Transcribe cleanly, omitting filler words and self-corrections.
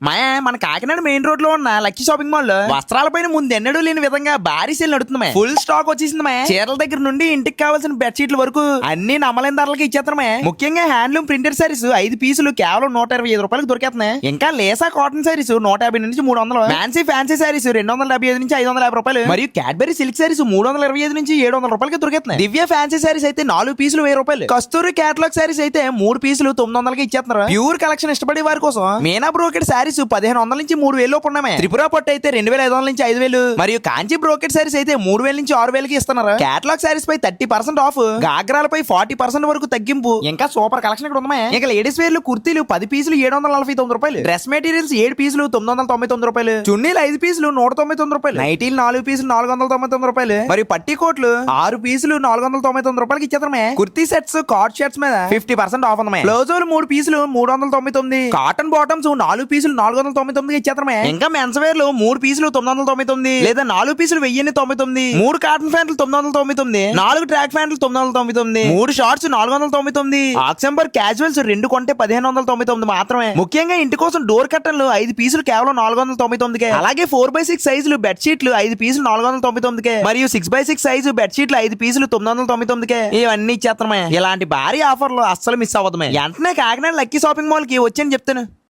మన Kakinada main road లో ఉన్న లక్కీ షాపింగ్ మాల్ లో వస్త్రాలపైన ముందు ఎన్నడూ లేని విధంగా భారీ సేల్ నడుతుంది. ఫుల్ స్టాక్ వచ్చేసింది. చీరల దగ్గర నుండి ఇంటికి కావాల్సిన బెడ్షీట్ల వరకు అన్ని నమ్మలేని ధరలకి ఇచ్చేస్తామే. ముఖ్యంగా హ్యాండ్లూమ్ ప్రింటెడ్ సారీస్ 5 పీసులు కేవలం 125 రూపాయలకు దొరికేస్తున్నాయి. ఇంకా లేసా కాటన్ సారీస్ 150 నుంచి 300, ఫ్యాన్సీ సారీస్ 275 నుంచి 550 రూపాయలు, మరియు క్యాడ్బరీ సిల్క్ సారీస్ 325 నుంచి 700 రూపాయలకి దొరికేస్తున్నాయి. దివ్య ఫ్యాన్సీ సారీస్ అయితే 4 పీసులు 1000 రూపాయలు, కస్తూరి క్యాటలాగ్ సారీస్ అయితే 3 పీసులు 900కి ఇచ్చేస్తున్నారు. ప్యూర్ కలెక్షన్ ఇష్టపడే వారి కోసం మీనా బ్రోకెట్ సారీస్ 1500 నుంచి 3000 లోపు ఉన్నాయి. త్రిపుర పట్టు అయితే 2500 నుంచి 5000, మరియు కాంచీ బ్రోకెట్ సారీస్ అయితే 3000 నుంచి 6000కి ఇస్తున్నారు. కేటలాగ్ సారీస్ పై 30% ఆఫ్, గాగ్రాలపై 40% వరకు తగ్గింపు. ఇంకా సూపర్ కలెక్షన్ ఇక్కడ ఉన్నాయి. ఇంకా లేడీస్ వేర్లు కుర్తీలు 10 పీసులు 749 రూపాయలు, డ్రెస్ మెటీరియల్స్ 7 పీసులు 999 రూపాయలు, చున్నీలు 5 పీసులు 199 రూపాయలు, నైటీలు 4 పీసులు 499 రూపాయలు, మరియు పట్టీ కోట్లు 6 పీసులు 499 రూపాయలకి ఇచ్చేద్దామే. కుర్తీ సెట్స్ కార్డ్ షర్ట్స్ మీద 50% ఆఫ్ ఉన్నాయి. బ్లౌజులు 3 పీసులు 399, కాటన్ బాటమ్స్ 4 పీసులు 499 ఇచ్చేద్దామే. ఇంకా మెన్స్ వేర్లు 3 పీసులు 999, లేదా 4 పీసులు 1099, 3 కాటన్ ప్యాంట్లు 999, 4 ట్రాక్ ప్యాంట్లు 999, 3 షార్ట్స్ 499. ఆక్సెంబర్ క్యాజువల్స్ 2 కొంటే 1599 మాత్రమే. ముఖ్యంగా ఇంటి కోసం డోర్ కర్టన్లు 5 పీసులు కేవలం 499. అలాగే 4x6 సైజులు బెడ్షీట్లు 5 పీసులు 499, మరియు 6x6 సైజు బెడ్షీట్లు 5 పీసులు 999. ఇవన్నీ ఇచ్చేస్తామే. ఇలాంటి భారీ ఆఫర్లు అస్సలు మిస్ అవ్వదు. వెంటనే కాకినాడ లక్కీ షాపింగ్ మాల్ కి వచ్చని చెప్తాను.